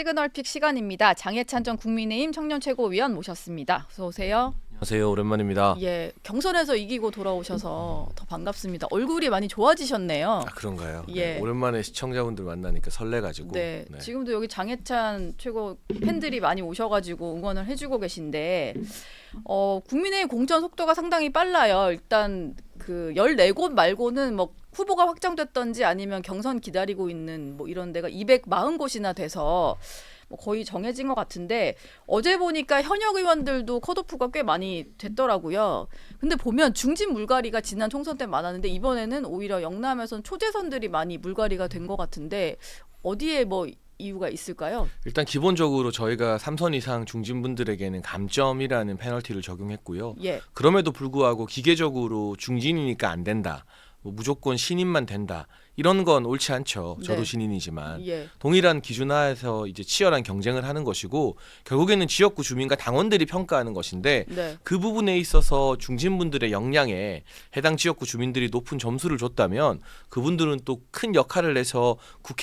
시그널픽 시간입니다. 장해찬 전 국민의힘 청년최고위원 모셨습니다. 어서 오세요. 안녕하세요. 오랜만입니다. 예, 경선에서 이기고 돌아오셔서 더 반갑습니다. 얼굴이 많이 좋아지셨네요. 아, 그런가요? 예. 네, 오랜만에 시청자분들 만나니까 설레가지고. 네, 지금도 여기 장해찬 최고 팬들이 많이 오셔가지고 응원을 해주고 계신데 국민의힘 공천 속도가 상당히 빨라요. 일단 그 14곳 말고는 뭐 후보가 확정됐던지 아니면 경선 기다리고 있는 뭐 이런 데가 240곳이나 돼서 뭐 거의 정해진 것 같은데 어제 보니까 현역 의원들도 컷오프가 꽤 많이 됐더라고요. 근데 보면 중진 물갈이가 지난 총선 때 많았는데 이번에는 오히려 영남에선 초재선들이 많이 물갈이가 된 것 같은데 어디에 뭐 이유가 있을까요? 일단 기본적으로 저희가 3선 이상 중진분들에게는 감점이라는 페널티를 적용했고요. 예. 그럼에도 불구하고 기계적으로 중진이니까 안 된다. 뭐 무조건 신인만 된다. 이런 건 옳지 않죠. 저도 네. 신인이지만 예. 동일한 기준 하에서 이제 치열한 경쟁을 하는 것이고 결국에는 지역구 주민과 당원들이 평가하는 것인데 네. 그 부분에 있어서 중진분들의 역량에 해당 지역구 주민들이 높은 점수를 줬다면 그분들은 또 큰 역할을 내서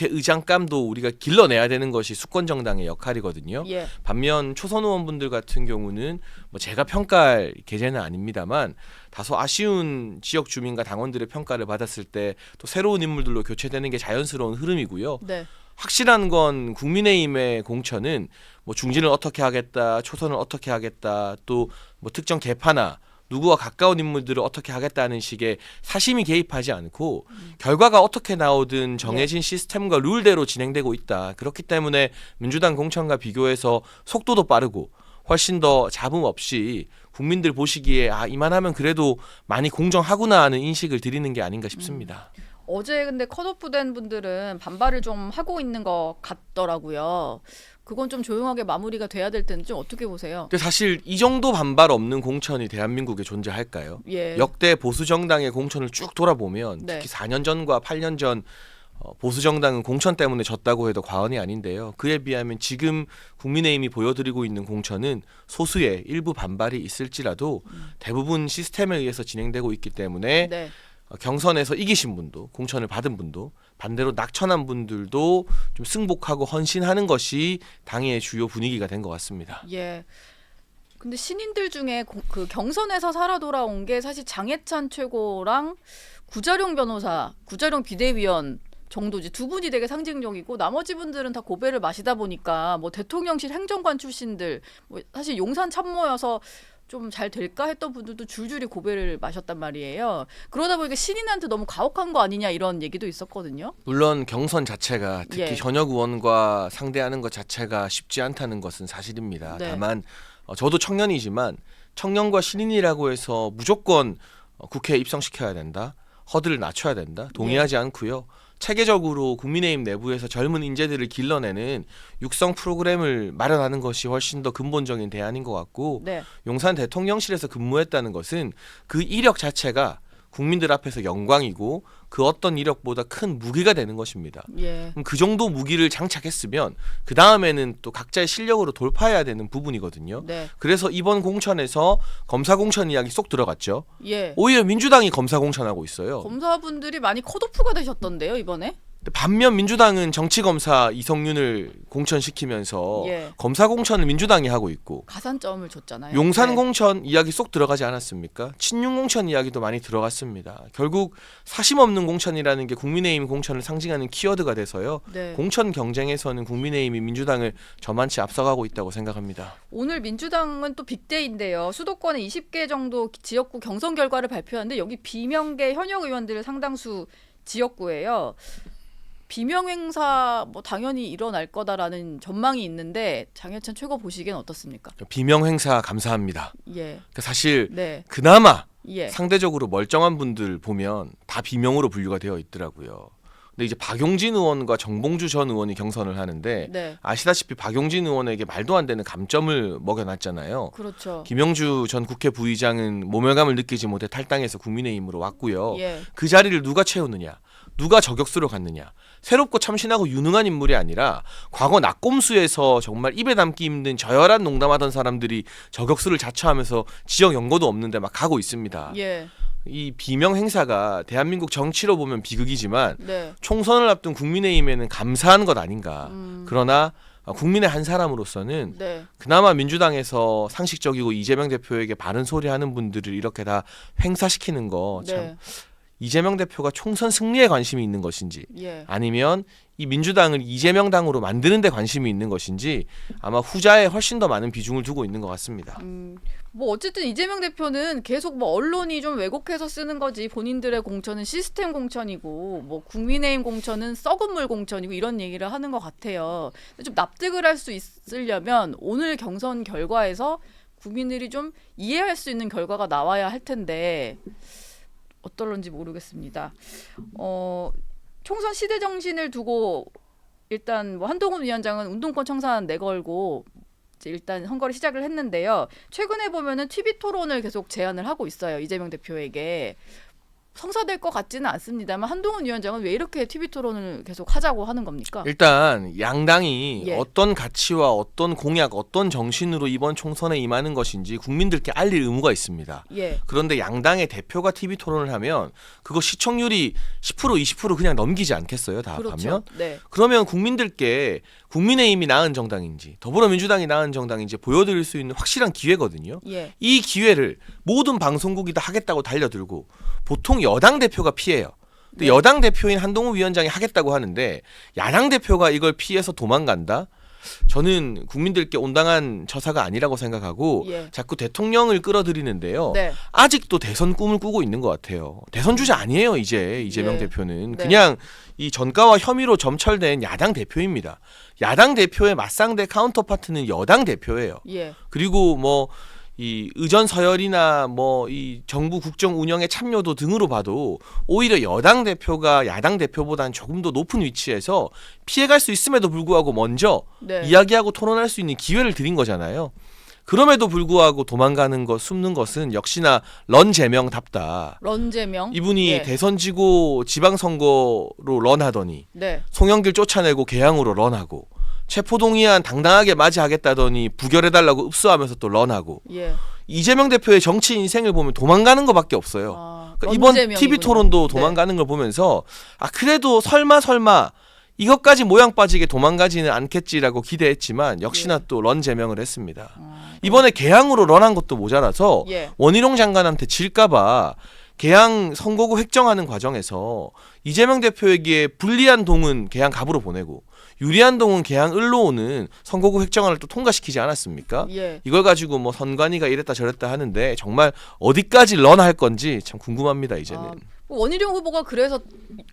국회의장감도 우리가 길러내야 되는 것이 수권정당의 역할이거든요. 예. 반면 초선 의원분들 같은 경우는 뭐 제가 평가할 계제는 아닙니다만 다소 아쉬운 지역 주민과 당원들의 평가를 받았을 때 또 새로운 인물들로 교체되는 게 자연스러운 흐름이고요. 네. 확실한 건 국민의힘의 공천은 뭐 중진을 어떻게 하겠다, 초선을 어떻게 하겠다, 또 뭐 특정 계파나 누구와 가까운 인물들을 어떻게 하겠다는 식의 사심이 개입하지 않고 결과가 어떻게 나오든 정해진 시스템과 룰대로 진행되고 있다. 그렇기 때문에 민주당 공천과 비교해서 속도도 빠르고 훨씬 더 잡음 없이 국민들 보시기에 아 이만하면 그래도 많이 공정하구나 하는 인식을 드리는 게 아닌가 싶습니다. 어제 근데 컷오프된 분들은 반발을 좀 하고 있는 것 같더라고요. 그건 좀 조용하게 마무리가 돼야 될 텐데 좀 어떻게 보세요? 근데 사실 이 정도 반발 없는 공천이 대한민국에 존재할까요? 예. 역대 보수 정당의 공천을 쭉 돌아보면 네. 특히 4년 전과 8년 전 보수 정당은 공천 때문에 졌다고 해도 과언이 아닌데요. 그에 비하면 지금 국민의힘이 보여드리고 있는 공천은 소수의 일부 반발이 있을지라도 대부분 시스템에 의해서 진행되고 있기 때문에 네. 경선에서 이기신 분도 공천을 받은 분도 반대로 낙천한 분들도 좀 승복하고 헌신하는 것이 당의 주요 분위기가 된 것 같습니다. 예. 근데 신인들 중에 그 경선에서 살아 돌아온 게 사실 장해찬 최고랑 구자룡 변호사, 구자룡 비대위원 정도지. 두 분이 되게 상징적이고 나머지 분들은 다 고배를 마시다 보니까 뭐 대통령실 행정관 출신들 뭐 사실 용산 참모여서 좀 잘 될까 했던 분들도 줄줄이 고배를 마셨단 말이에요. 그러다 보니까 신인한테 너무 가혹한 거 아니냐 이런 얘기도 있었거든요. 물론 경선 자체가 특히 예. 현역 의원과 상대하는 것 자체가 쉽지 않다는 것은 사실입니다. 네. 다만 저도 청년이지만 청년과 신인이라고 해서 무조건 국회에 입성시켜야 된다. 허들을 낮춰야 된다. 동의하지 않고요. 체계적으로 국민의힘 내부에서 젊은 인재들을 길러내는 육성 프로그램을 마련하는 것이 훨씬 더 근본적인 대안인 것 같고 네. 용산 대통령실에서 근무했다는 것은 그 이력 자체가 국민들 앞에서 영광이고 그 어떤 이력보다 큰 무기가 되는 것입니다. 예. 그럼 그 정도 무기를 장착했으면 그 다음에는 또 각자의 실력으로 돌파해야 되는 부분이거든요. 네. 그래서 이번 공천에서 검사 공천 이야기 쏙 들어갔죠. 예. 오히려 민주당이 검사 공천하고 있어요. 검사분들이 많이 컷오프가 되셨던데요, 이번에? 반면 민주당은 정치검사 이성윤을 공천시키면서 예. 검사 공천을 민주당이 하고 있고 가산점을 줬잖아요. 용산 네. 공천 이야기 쏙 들어가지 않았습니까? 친윤 공천 이야기도 많이 들어갔습니다. 결국 사심 없는 공천이라는 게 국민의힘 공천을 상징하는 키워드가 돼서요. 네. 공천 경쟁에서는 국민의힘이 민주당을 저만치 앞서가고 있다고 생각합니다. 오늘 민주당은 또 빅데이인데요. 수도권에 20개 정도 지역구 경선 결과를 발표하는데 여기 비명계 현역 의원들 상당수 지역구예요. 비명 행사 뭐 당연히 일어날 거다라는 전망이 있는데 장해찬 최고 보시기엔 어떻습니까? 비명 행사 감사합니다. 예. 그러니까 사실 네. 그나마 예. 상대적으로 멀쩡한 분들 보면 다 비명으로 분류가 되어 있더라고요. 근데 이제 박용진 의원과 정봉주 전 의원이 경선을 하는데 네. 아시다시피 박용진 의원에게 말도 안 되는 감점을 먹여놨잖아요. 그렇죠. 김영주 전 국회 부의장은 모멸감을 느끼지 못해 탈당해서 국민의힘으로 왔고요. 예. 그 자리를 누가 채우느냐, 누가 저격수로 갔느냐. 새롭고 참신하고 유능한 인물이 아니라 과거 낙곰수에서 정말 입에 담기 힘든 저열한 농담하던 사람들이 저격수를 자처하면서 지역 연고도 없는데 막 가고 있습니다. 예. 이 비명 행사가 대한민국 정치로 보면 비극이지만 네. 총선을 앞둔 국민의힘에는 감사한 것 아닌가. 그러나 국민의 한 사람으로서는 네. 그나마 민주당에서 상식적이고 이재명 대표에게 바른 소리 하는 분들을 이렇게 다 횡사시키는 거 참 네. 이재명 대표가 총선 승리에 관심이 있는 것인지 예. 아니면 이 민주당을 이재명 당으로 만드는 데 관심이 있는 것인지 아마 후자에 훨씬 더 많은 비중을 두고 있는 것 같습니다. 뭐 어쨌든 이재명 대표는 계속 뭐 언론이 좀 왜곡해서 쓰는 거지 본인들의 공천은 시스템 공천이고 뭐 국민의힘 공천은 썩은 물 공천이고 이런 얘기를 하는 것 같아요. 근데 좀 납득을 할 수 있으려면 오늘 경선 결과에서 국민들이 좀 이해할 수 있는 결과가 나와야 할 텐데 어떨런지 모르겠습니다. 총선 시대 정신을 두고 일단 뭐 한동훈 위원장은 운동권 청산 내걸고 이제 일단 선거를 시작을 했는데요. 최근에 보면은 TV 토론을 계속 제안을 하고 있어요. 이재명 대표에게. 성사될 것 같지는 않습니다만 한동훈 위원장은 왜 이렇게 TV 토론을 계속 하자고 하는 겁니까? 일단 양당이 예. 어떤 가치와 어떤 공약, 어떤 정신으로 이번 총선에 임하는 것인지 국민들께 알릴 의무가 있습니다. 예. 그런데 양당의 대표가 TV 토론을 하면 그거 시청률이 10% 20% 그냥 넘기지 않겠어요? 다 그렇죠. 합하면? 네. 그러면 국민들께 국민의힘이 나은 정당인지 더불어민주당이 나은 정당인지 보여드릴 수 있는 확실한 기회거든요. 예. 이 기회를 모든 방송국이 다 하겠다고 달려들고 보통 여당 대표가 피해요. 근데 네. 여당 대표인 한동훈 위원장이 하겠다고 하는데 야당 대표가 이걸 피해서 도망간다? 저는 국민들께 온당한 처사가 아니라고 생각하고 예. 자꾸 대통령을 끌어들이는데요. 네. 아직도 대선 꿈을 꾸고 있는 것 같아요. 대선 주자 아니에요, 이제 이재명 예. 대표는. 네. 그냥 이 전가와 혐의로 점철된 야당 대표입니다. 야당 대표의 맞상대 카운터파트는 여당 대표예요. 예. 그리고 뭐 이 의전 서열이나 뭐 이 정부 국정 운영의 참여도 등으로 봐도 오히려 여당 대표가 야당 대표보다는 조금 더 높은 위치에서 피해갈 수 있음에도 불구하고 먼저 네. 이야기하고 토론할 수 있는 기회를 드린 거잖아요. 그럼에도 불구하고 도망가는 것, 숨는 것은 역시나 런제명답다. 런제명. 이분이 예. 대선 지고 지방선거로 런하더니 네. 송영길 쫓아내고 개항으로 런하고 체포동의안 당당하게 맞이하겠다더니 부결해달라고 읍수하면서 또 런하고 예. 이재명 대표의 정치 인생을 보면 도망가는 것밖에 없어요. 아, 그러니까 이번 런제명이군요. TV 토론도 네. 도망가는 걸 보면서 아 그래도 설마 이것까지 모양 빠지게 도망가지는 않겠지라고 기대했지만 역시나 예. 또 런 제명을 했습니다. 아, 이번에 개항으로 런한 것도 모자라서 예. 원희룡 장관한테 질까봐 개항 선거구 획정하는 과정에서 이재명 대표에게 불리한 동은 개항 갑으로 보내고 유리한 동은 개항 을로 오는 선거구 획정안을 또 통과시키지 않았습니까? 예. 이걸 가지고 뭐 선관위가 이랬다 저랬다 하는데 정말 어디까지 런할 건지 참 궁금합니다 이제는. 아, 원희룡 후보가 그래서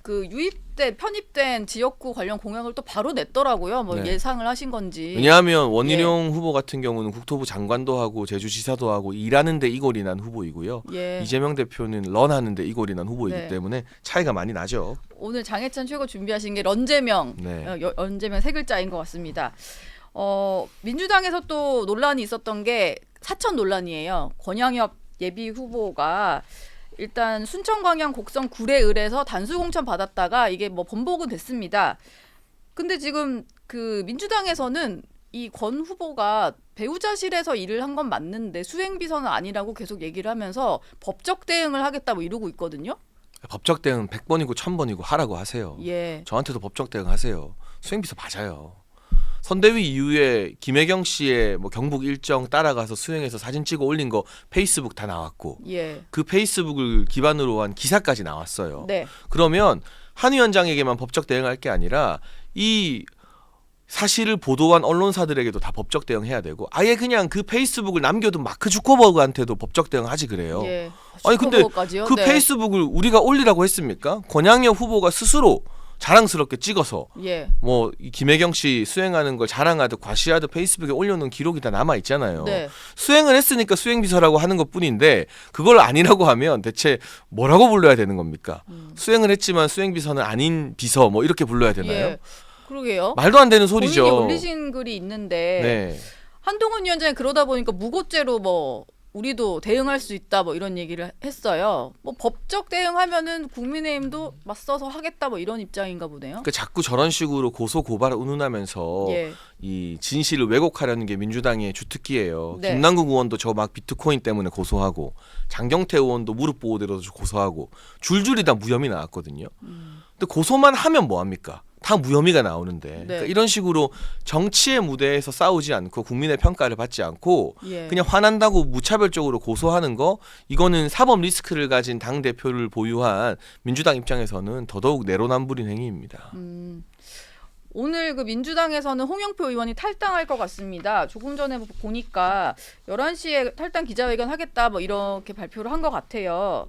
그 유입된 편입된 지역구 관련 공약을 또 바로 냈더라고요. 뭐 네. 예상을 하신 건지. 왜냐하면 원희룡 후보 같은 경우는 국토부 장관도 하고 제주지사도 하고 일하는데 이골이 난 후보이고요. 예. 이재명 대표는 런하는데 이골이 난 후보이기 네. 때문에 차이가 많이 나죠. 오늘 장해찬 최고 준비하신 게 런제명, 네. 런제명 세 글자인 것 같습니다. 민주당에서 또 논란이 있었던 게 사천 논란이에요. 권양엽 예비 후보가 일단 순천광양 곡성 구례을에서 단수 공천 받았다가 이게 뭐 번복은 됐습니다. 근데 지금 그 민주당에서는 이 권 후보가 배우자실에서 일을 한 건 맞는데 수행비서는 아니라고 계속 얘기를 하면서 법적 대응을 하겠다 뭐 이러고 있거든요. 법적 대응 100번이고 1000번이고 하라고 하세요. 예. 저한테도 법적 대응 하세요. 수행비서 맞아요. 선대위 이후에 김혜경 씨의 뭐 경북 일정 따라가서 수행해서 사진 찍어 올린 거 페이스북 다 나왔고 예. 그 페이스북을 기반으로 한 기사까지 나왔어요. 네. 그러면 한 위원장에게만 법적 대응할 게 아니라 이 사실을 보도한 언론사들에게도 다 법적 대응해야 되고 아예 그냥 그 페이스북을 남겨둔 마크 주커버그한테도 법적 대응하지 그래요. 예. 아니 근데 주커버거까지요? 그 네. 페이스북을 우리가 올리라고 했습니까? 권양엽 후보가 스스로 자랑스럽게 찍어서 예. 뭐 이 김혜경 씨 수행하는 걸 자랑하듯 과시하듯 페이스북에 올려놓은 기록이 다 남아 있잖아요. 네. 수행을 했으니까 수행비서라고 하는 것뿐인데 그걸 아니라고 하면 대체 뭐라고 불러야 되는 겁니까? 수행을 했지만 수행비서는 아닌 비서 뭐 이렇게 불러야 되나요? 예. 그러게요. 말도 안 되는 소리죠. 본인이 올리신 글이 있는데 네. 한동훈 위원장이 그러다 보니까 무고죄로 뭐 우리도 대응할 수 있다 뭐 이런 얘기를 했어요. 뭐 법적 대응하면은 국민의힘도 맞서서 하겠다 뭐 이런 입장인가 보네요. 그러니까 자꾸 저런 식으로 고소 고발을 운운하면서 예. 이 진실을 왜곡하려는 게 민주당의 주특기예요. 네. 김남국 의원도 저 막 비트코인 때문에 고소하고 장경태 의원도 무릎 보호대로 고소하고 줄줄이 다 무혐의 나왔거든요. 근데 고소만 하면 뭐 합니까? 다 무혐의가 나오는데 네. 그러니까 이런 식으로 정치의 무대에서 싸우지 않고 국민의 평가를 받지 않고 예. 그냥 화난다고 무차별적으로 고소하는 거 이거는 사법 리스크를 가진 당 대표를 보유한 민주당 입장에서는 더더욱 내로남불인 행위입니다. 오늘 그 민주당에서는 홍영표 의원이 탈당할 것 같습니다. 조금 전에 보니까 11시에 탈당 기자회견 하겠다 뭐 이렇게 발표를 한 것 같아요.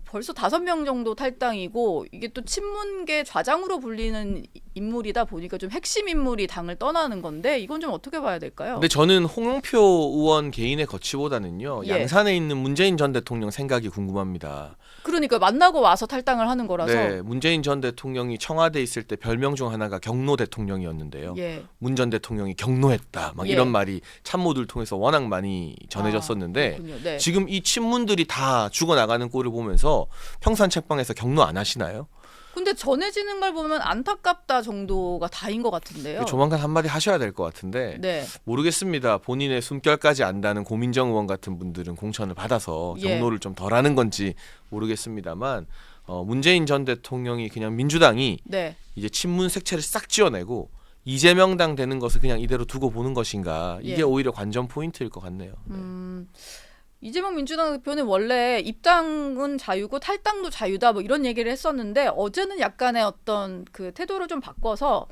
벌써 5명 정도 탈당이고 이게 또 친문계 좌장으로 불리는 인물이다 보니까 좀 핵심 인물이 당을 떠나는 건데 이건 좀 어떻게 봐야 될까요? 근데 저는 홍영표 의원 개인의 거취보다는요. 예. 양산에 있는 문재인 전 대통령 생각이 궁금합니다. 그러니까 만나고 와서 탈당을 하는 거라서. 네, 문재인 전 대통령이 청와대에 있을 때 별명 중 하나가 경로 대통령이었는데요. 예. 문 전 대통령이 경로했다. 막 예. 이런 말이 참모들 통해서 워낙 많이 전해졌었는데 그렇군요. 네. 지금 이 친문들이 다 죽어나가는 꼴을 보면서 평산 책방에서 경로 안 하시나요? 근데 전해지는 걸 보면 안타깝다 정도가 다인 것 같은데요. 조만간 한마디 하셔야 될 것 같은데 네. 모르겠습니다. 본인의 숨결까지 안다는 고민정 의원 같은 분들은 공천을 받아서 예. 경로를 좀 덜하는 건지 모르겠습니다만 문재인 전 대통령이 그냥 민주당이 네. 이제 친문 색채를 싹 지워내고 이재명당 되는 것을 그냥 이대로 두고 보는 것인가 이게 예. 오히려 관전 포인트일 것 같네요. 네. 이재명 민주당 대표는 원래 입당은 자유고 탈당도 자유다 뭐 이런 얘기를 했었는데 어제는 약간의 어떤 그 태도를 좀 바꿔서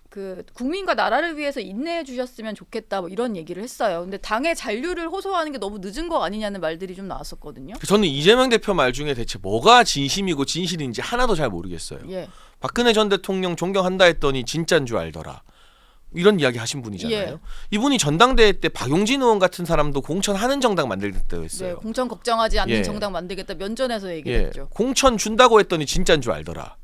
그 국민과 나라를 위해서 인내해 주셨으면 좋겠다 뭐 이런 얘기를 했어요. 근데 당의 잔류를 호소하는 게 너무 늦은 거 아니냐는 말들이 좀 나왔었거든요. 저는 이재명 대표 말 중에 대체 뭐가 진심이고 진실인지 하나도 잘 모르겠어요. 예. 박근혜 전 대통령 존경한다 했더니 진짜인 줄 알더라. 이런 이야기 하신 분이잖아요. 예. 이분이 전당대회 때 박용진 의원 같은 사람도 공천하는 정당 만들겠다고 네, 했어요. 공천 걱정하지 않는 예. 정당 만들겠다 면전에서 예, 얘기했죠. 공천 준다고 했더니 진짜인 줄 알더라.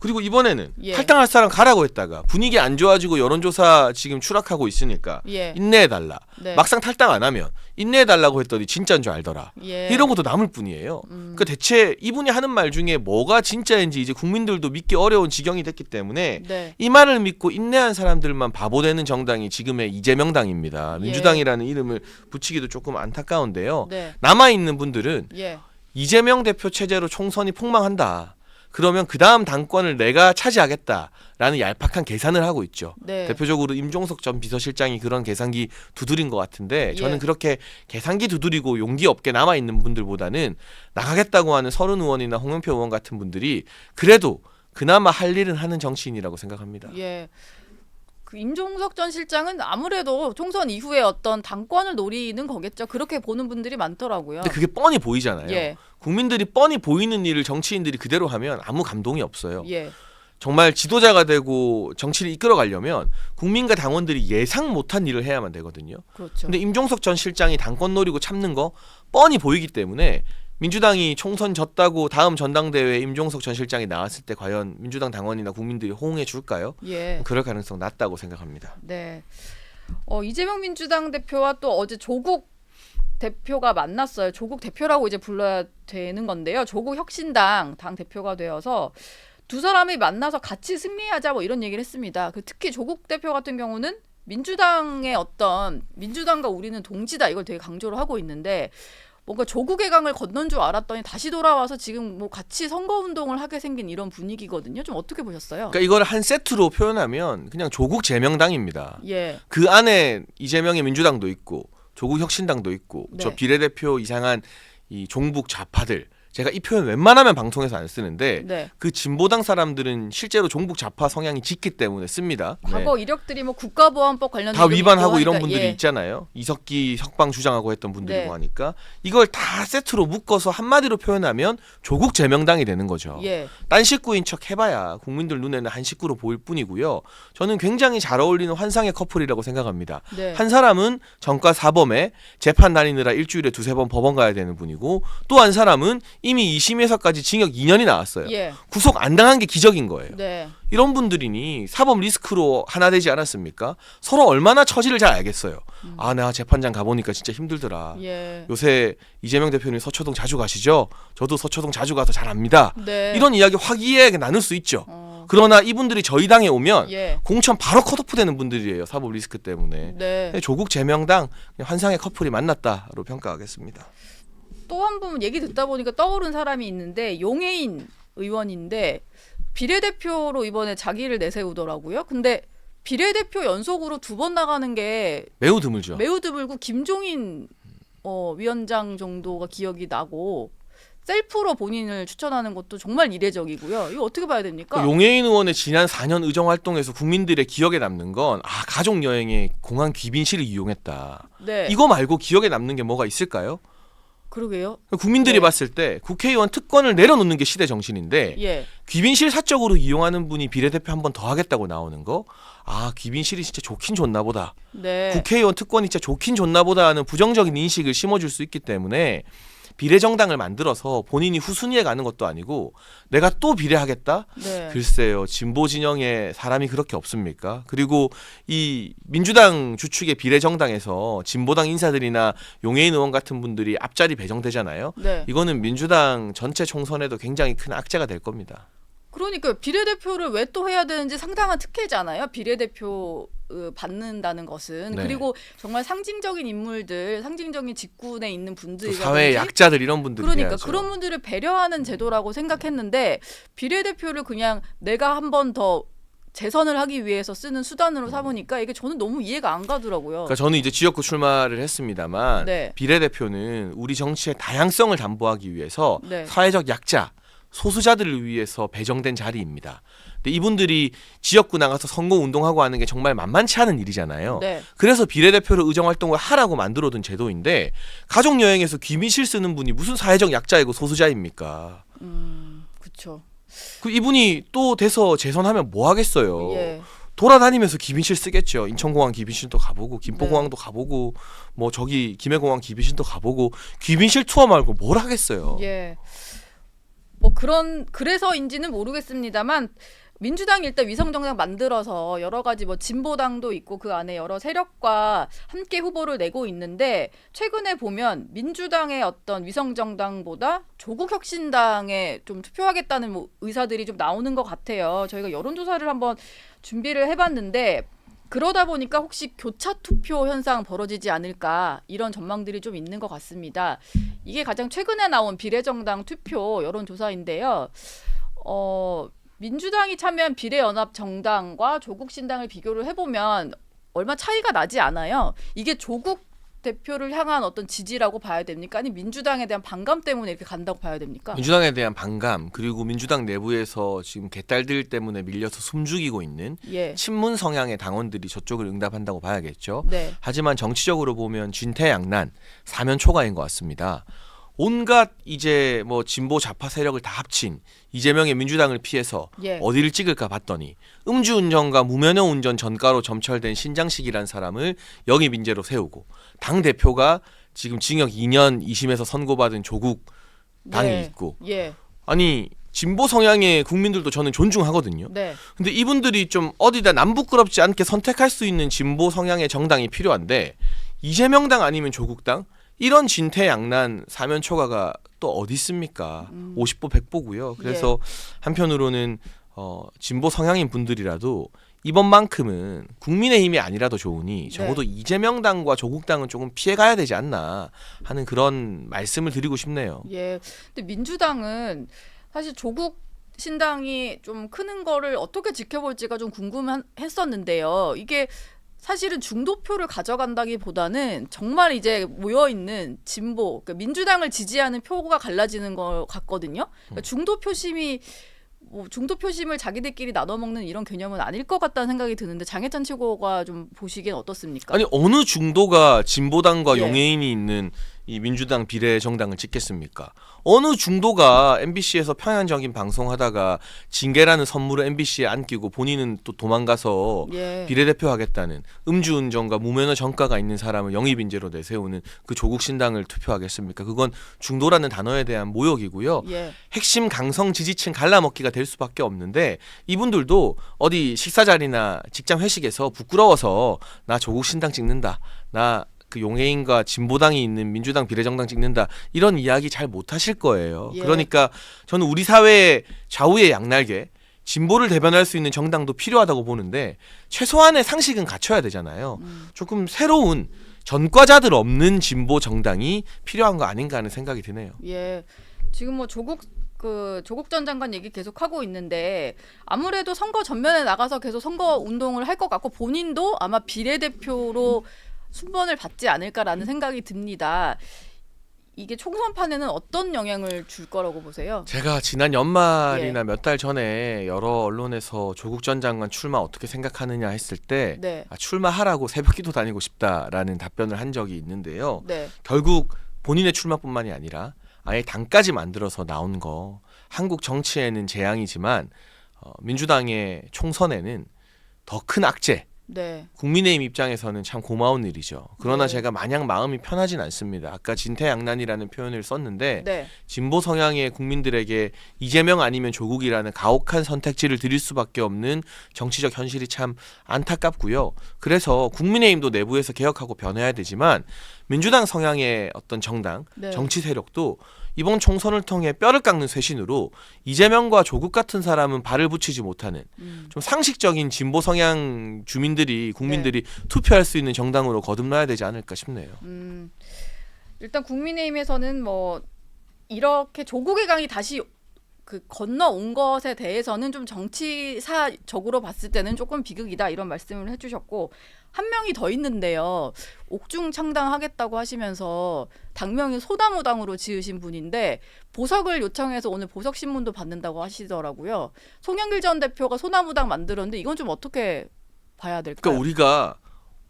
그리고 이번에는 예. 탈당할 사람 가라고 했다가 분위기 안 좋아지고 여론조사 지금 추락하고 있으니까 예. 인내해달라. 네. 막상 탈당 안 하면 인내해달라고 했더니 진짜인 줄 알더라. 예. 이런 것도 남을 뿐이에요. 그러니까 대체 이분이 하는 말 중에 뭐가 진짜인지 이제 국민들도 믿기 어려운 지경이 됐기 때문에 네. 이 말을 믿고 인내한 사람들만 바보 되는 정당이 지금의 이재명당입니다. 예. 민주당이라는 이름을 붙이기도 조금 안타까운데요. 네. 남아있는 분들은 예. 이재명 대표 체제로 총선이 폭망한다. 그러면 그 다음 당권을 내가 차지하겠다라는 얄팍한 계산을 하고 있죠. 네. 대표적으로 임종석 전 비서실장이 그런 계산기 두드린 것 같은데 저는 예. 그렇게 계산기 두드리고 용기 없게 남아있는 분들보다는 나가겠다고 하는 서른 의원이나 홍영표 의원 같은 분들이 그래도 그나마 할 일은 하는 정치인이라고 생각합니다. 예. 그 임종석 전 실장은 아무래도 총선 이후에 어떤 당권을 노리는 거겠죠. 그렇게 보는 분들이 많더라고요. 근데 그게 뻔히 보이잖아요. 예. 국민들이 뻔히 보이는 일을 정치인들이 그대로 하면 아무 감동이 없어요. 예. 정말 지도자가 되고 정치를 이끌어가려면 국민과 당원들이 예상 못한 일을 해야만 되거든요. 그렇죠. 근데 임종석 전 실장이 당권 노리고 참는 거 뻔히 보이기 때문에 민주당이 총선 졌다고 다음 전당대회에 임종석 전 실장이 나왔을 때 과연 민주당 당원이나 국민들이 호응해 줄까요? 예. 그럴 가능성 낮다고 생각합니다. 네. 이재명 민주당 대표와 또 어제 조국 대표가 만났어요. 조국 대표라고 이제 불러야 되는 건데요. 조국 혁신당 당 대표가 되어서 두 사람이 만나서 같이 승리하자 뭐 이런 얘기를 했습니다. 특히 조국 대표 같은 경우는 민주당의 어떤 민주당과 우리는 동지다 이걸 되게 강조를 하고 있는데 뭔가 조국의 강을 건넌 줄 알았더니 다시 돌아와서 지금 뭐 같이 선거운동을 하게 생긴 이런 분위기거든요. 좀 어떻게 보셨어요? 그러니까 이걸 한 세트로 표현하면 그냥 조국 재명당입니다. 예. 그 안에 이재명의 민주당도 있고 조국 혁신당도 있고 네. 저 비례대표 이상한 이 종북 좌파들 제가 이 표현 웬만하면 방송에서 안 쓰는데 네. 그 진보당 사람들은 실제로 종북 좌파 성향이 짙기 때문에 씁니다. 과거 이력들이 뭐 국가보안법 관련된 다 위반하고 이런 이런 거니까, 분들이 예. 있잖아요. 이석기 석방 주장하고 했던 분들이고 네. 하니까 이걸 다 세트로 묶어서 한마디로 표현하면 조국 재명당이 되는 거죠. 예. 딴 식구인 척 해봐야 국민들 눈에는 한 식구로 보일 뿐이고요. 저는 굉장히 잘 어울리는 환상의 커플이라고 생각합니다. 네. 한 사람은 전과 사범에 재판 다니느라 일주일에 2-3번 법원 가야 되는 분이고 또 한 사람은 이미 2심에서까지 징역 2년이 나왔어요. 예. 구속 안 당한 게 기적인 거예요. 네. 이런 분들이니 사법 리스크로 하나 되지 않았습니까? 서로 얼마나 처지를 잘 알겠어요. 아, 내가 재판장 가보니까 진짜 힘들더라. 예. 요새 이재명 대표님 서초동 자주 가시죠? 저도 서초동 자주 가서 잘 압니다. 네. 이런 이야기 화기애애하게 나눌 수 있죠. 어. 그러나 이분들이 저희 당에 오면 예. 공천 바로 컷오프 되는 분들이에요. 사법 리스크 때문에. 네. 조국 재명당 환상의 커플이 만났다로 평가하겠습니다. 또 한 분 얘기 듣다 보니까 떠오른 사람이 있는데 용해인 의원인데 비례대표로 이번에 자기를 내세우더라고요. 근데 비례대표 연속으로 2번 나가는 게 매우 드물죠. 매우 드물고 김종인 위원장 정도가 기억이 나고 셀프로 본인을 추천하는 것도 정말 이례적이고요. 이거 어떻게 봐야 됩니까? 용해인 의원의 지난 4년 의정 활동에서 국민들의 기억에 남는 건 가족 여행에 공항 귀빈실을 이용했다. 네. 이거 말고 기억에 남는 게 뭐가 있을까요? 그러게요. 국민들이 네. 봤을 때 국회의원 특권을 내려놓는 게 시대 정신인데 예. 귀빈실 사적으로 이용하는 분이 비례대표 한 번 더 하겠다고 나오는 거, 귀빈실이 진짜 좋긴 좋나 보다. 네. 국회의원 특권이 진짜 좋긴 좋나 보다 하는 부정적인 인식을 심어줄 수 있기 때문에 비례정당을 만들어서 본인이 후순위에 가는 것도 아니고 내가 또 비례하겠다? 네. 글쎄요. 진보 진영에 사람이 그렇게 없습니까? 그리고 이 민주당 주축의 비례정당에서 진보당 인사들이나 용해인 의원 같은 분들이 앞자리 배정되잖아요. 네. 이거는 민주당 전체 총선에도 굉장히 큰 악재가 될 겁니다. 그러니까 비례대표를 왜 또 해야 되는지 상당한 특혜잖아요. 비례대표 받는다는 것은. 네. 그리고 정말 상징적인 인물들, 상징적인 직군에 있는 분들, 사회의 약자들 이런 분들이 그러니까 돼야죠. 그런 분들을 배려하는 제도라고 생각했는데 비례대표를 그냥 내가 한 번 더 재선을 하기 위해서 쓰는 수단으로 삼으니까 이게 저는 너무 이해가 안 가더라고요. 그러니까 저는 이제 지역구 출마를 했습니다만 네. 비례대표는 우리 정치의 다양성을 담보하기 위해서 네. 사회적 약자, 소수자들을 위해서 배정된 자리입니다. 근데 이분들이 지역구 나가서 선거운동하고 하는 게 정말 만만치 않은 일이잖아요. 네. 그래서 비례대표를 의정활동을 하라고 만들어둔 제도인데 가족여행에서 귀민실 쓰는 분이 무슨 사회적 약자이고 소수자입니까? 그렇죠. 그 이분이 또 돼서 재선하면 뭐 하겠어요. 예. 돌아다니면서 귀빈실 쓰겠죠. 인천공항 귀빈실도 가보고 네. 김포공항도 가보고 뭐 저기 김해공항 귀빈실도 가보고 귀빈실 투어 말고 뭘 하겠어요. 예. 그래서인지는 모르겠습니다만 민주당이 일단 위성정당 만들어서 여러 가지 진보당도 있고 그 안에 여러 세력과 함께 후보를 내고 있는데 최근에 보면 민주당의 어떤 위성정당보다 조국혁신당에 좀 투표하겠다는 의사들이 좀 나오는 것 같아요. 저희가 여론조사를 한번 준비를 해봤는데 그러다 보니까 혹시 교차 투표 현상 벌어지지 않을까 이런 전망들이 좀 있는 것 같습니다. 이게 가장 최근에 나온 비례정당 투표 여론조사인데요. 민주당이 참여한 비례연합정당과 조국신당을 비교를 해보면 얼마 차이가 나지 않아요. 이게 조국 대표를 향한 어떤 지지라고 봐야 됩니까? 아니 민주당에 대한 반감 때문에 이렇게 간다고 봐야 됩니까? 민주당에 대한 반감 그리고 민주당 내부에서 지금 개딸들 때문에 밀려서 숨죽이고 있는 예. 친문 성향의 당원들이 저쪽을 응답한다고 봐야겠죠. 네. 하지만 정치적으로 보면 진퇴양난 사면초가인 것 같습니다. 온갖 이제 진보 좌파 세력을 다 합친 이재명의 민주당을 피해서 예. 어디를 찍을까 봤더니 음주운전과 무면허 운전 전과로 점철된 신장식이라는 사람을 영입 인재로 세우고 당 대표가 지금 징역 2년 2심에서 선고받은 조국 당이 네. 있고 예. 아니 진보 성향의 국민들도 저는 존중하거든요. 네. 근데 이분들이 좀 어디다 남부끄럽지 않게 선택할 수 있는 진보 성향의 정당이 필요한데 이재명당 아니면 조국당 이런 진퇴양난 사면초가가 또 어디 있습니까? 50보 100보고요. 그래서 한편으로는 진보 성향인 분들이라도 이번만큼은 국민의힘이 아니라도 좋으니 적어도 이재명당과 조국당은 조금 피해가야 되지 않나 하는 그런 말씀을 드리고 싶네요. 예. 근데 민주당은 사실 조국 신당이 좀 크는 거를 어떻게 지켜볼지가 좀 궁금했었는데요. 이게 사실은 중도표를 가져간다기보다는 정말 이제 모여있는 진보, 그러니까 민주당을 지지하는 표가 갈라지는 것 같거든요. 그러니까 중도표심을 자기들끼리 나눠먹는 이런 개념은 아닐 것 같다는 생각이 드는데 장해찬 최고가 좀 보시기엔 어떻습니까? 아니 어느 중도가 진보당과 예. 용해인이 있는 이 민주당 비례정당을 찍겠습니까? 어느 중도가 MBC에서 평양적인 방송하다가 징계라는 선물을 MBC에 안기고 본인은 또 도망가서 예. 비례대표 하겠다는 음주운전과 무면허 전과가 있는 사람을 영입인재로 내세우는 그 조국신당을 투표하겠습니까? 그건 중도라는 단어에 대한 모욕이고요. 예. 핵심 강성 지지층 갈라먹기가 될 수밖에 없는데 이분들도 어디 식사 자리나 직장 회식에서 부끄러워서 나 조국신당 찍는다. 나 그 용해인과 진보당이 있는 민주당 비례정당 찍는다. 이런 이야기 잘 못하실 거예요. 예. 그러니까 저는 우리 사회의 좌우의 양날개 진보를 대변할 수 있는 정당도 필요하다고 보는데 최소한의 상식은 갖춰야 되잖아요. 조금 새로운 전과자들 없는 진보 정당이 필요한 거 아닌가 하는 생각이 드네요. 예. 지금 조국 그 조국 전 장관 얘기 계속 하고 있는데 아무래도 선거 전면에 나가서 계속 선거 운동을 할 것 같고 본인도 아마 비례대표로 순번을 받지 않을까라는 생각이 듭니다. 이게 총선판에는 어떤 영향을 줄 거라고 보세요? 제가 지난 연말이나 몇 달 전에 여러 언론에서 조국 전 장관 출마 어떻게 생각하느냐 했을 때 네. 출마하라고 새벽기도 다니고 싶다라는 답변을 한 적이 있는데요. 네. 결국 본인의 출마뿐만이 아니라 아예 당까지 만들어서 나온 거 한국 정치에는 재앙이지만 민주당의 총선에는 더 큰 악재, 네. 국민의힘 입장에서는 참 고마운 일이죠. 그러나 네. 제가 마냥 마음이 편하진 않습니다. 아까 진퇴양난이라는 표현을 썼는데 네. 진보 성향의 국민들에게 이재명 아니면 조국이라는 가혹한 선택지를 드릴 수밖에 없는 정치적 현실이 참 안타깝고요. 그래서 국민의힘도 내부에서 개혁하고 변해야 되지만 민주당 성향의 어떤 정당, 네. 정치 세력도 이번 총선을 통해 뼈를 깎는 쇄신으로 이재명과 조국 같은 사람은 발을 붙이지 못하는 좀 상식적인 진보 성향 주민들이 국민들이 투표할 수 있는 정당으로 거듭나야 되지 않을까 싶네요. 일단 국민의힘에서는 뭐 이렇게 조국의 강이 다시 그 건너온 것에 대해서는 좀 정치사적으로 봤을 때는 조금 비극이다 이런 말씀을 해주셨고 한 명이 더 있는데요. 옥중 창당하겠다고 하시면서 당명이 소나무당으로 지으신 분인데 보석을 요청해서 오늘 보석신문도 받는다고 하시더라고요. 송영길 전 대표가 소나무당 만들었는데 이건 좀 어떻게 봐야 될까요? 그러니까 우리가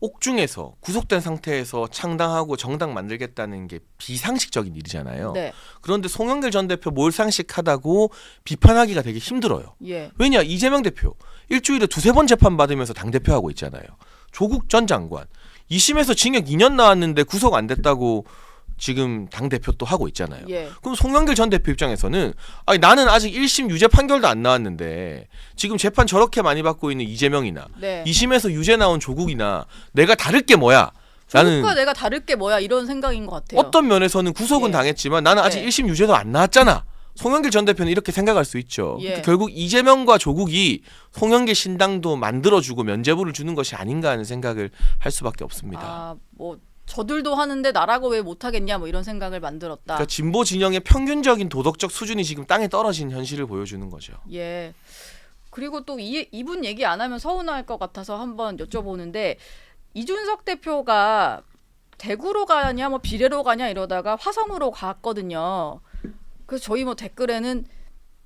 옥중에서 구속된 상태에서 창당하고 정당 만들겠다는 게 비상식적인 일이잖아요. 네. 그런데 송영길 전 대표 몰상식하다고 비판하기가 되게 힘들어요. 예. 왜냐 이재명 대표 일주일에 2-3번 재판받으면서 당대표하고 있잖아요. 조국 전 장관 2심에서 징역 2년 나왔는데 구속 안 됐다고 지금 당대표 또 하고 있잖아요. 예. 그럼 송영길 전 대표 입장에서는 아니, 나는 아직 1심 유죄 판결도 안 나왔는데 지금 재판 저렇게 많이 받고 있는 이재명이나 네. 2심에서 유죄 나온 조국이나 내가 다를 게 뭐야? 나는 조국과 내가 다를 게 뭐야 이런 생각인 것 같아요. 어떤 면에서는 구속은 예. 당했지만 나는 아직 네. 1심 유죄도 안 나왔잖아. 송영길 전 대표는 이렇게 생각할 수 있죠. 예. 그러니까 결국 이재명과 조국이 송영길 신당도 만들어주고 면죄부를 주는 것이 아닌가 하는 생각을 할 수밖에 없습니다. 아, 뭐 저들도 하는데 나라고 왜 못하겠냐 뭐 이런 생각을 만들었다. 그러니까 진보 진영의 평균적인 도덕적 수준이 지금 땅에 떨어진 현실을 보여주는 거죠. 예. 그리고 또 이분 얘기 안 하면 서운할 것 같아서 한번 여쭤보는데 이준석 대표가 대구로 가냐 뭐 비례로 가냐 이러다가 화성으로 갔거든요. 그래서 저희 뭐 댓글에는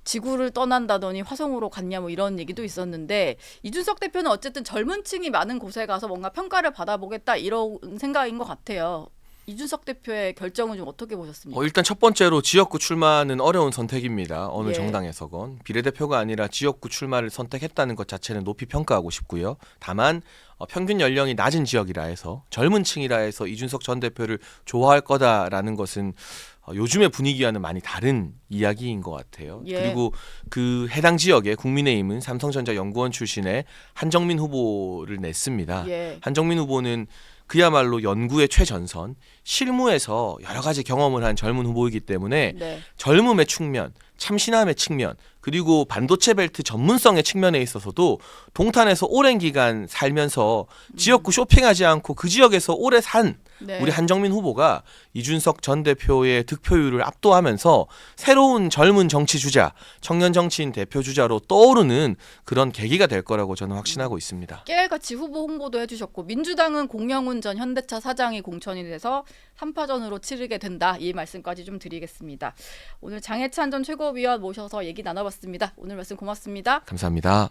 지구를 떠난다더니 화성으로 갔냐 뭐 이런 얘기도 있었는데 이준석 대표는 어쨌든 젊은 층이 많은 곳에 가서 뭔가 평가를 받아보겠다 이런 생각인 것 같아요. 이준석 대표의 결정은 좀 어떻게 보셨습니까? 일단 첫 번째로 지역구 출마는 어려운 선택입니다. 어느 예. 정당에서건. 비례대표가 아니라 지역구 출마를 선택했다는 것 자체는 높이 평가하고 싶고요. 다만 평균 연령이 낮은 지역이라 해서 젊은 층이라 해서 이준석 전 대표를 좋아할 거다라는 것은 요즘의 분위기와는 많이 다른 이야기인 것 같아요. 예. 그리고 그 해당 지역에 국민의힘은 삼성전자 연구원 출신의 한정민 후보를 냈습니다. 예. 한정민 후보는 그야말로 연구의 최전선, 실무에서 여러 가지 경험을 한 젊은 후보이기 때문에 네. 젊음의 측면, 참신함의 측면, 그리고 반도체 벨트 전문성의 측면에 있어서도 동탄에서 오랜 기간 살면서 지역구 쇼핑하지 않고 그 지역에서 오래 산 네. 우리 한정민 후보가 이준석 전 대표의 득표율을 압도하면서 새로운 젊은 정치 주자, 청년 정치인 대표 주자로 떠오르는 그런 계기가 될 거라고 저는 확신하고 있습니다. 깨알같이 후보 홍보도 해주셨고 민주당은 공영훈 전 현대차 사장이 공천이 돼서 3파전으로 치르게 된다. 이 말씀까지 좀 드리겠습니다. 오늘 장해찬 전 최고위원 모셔서 얘기 나눠봤습니다. 오늘 말씀 고맙습니다. 감사합니다.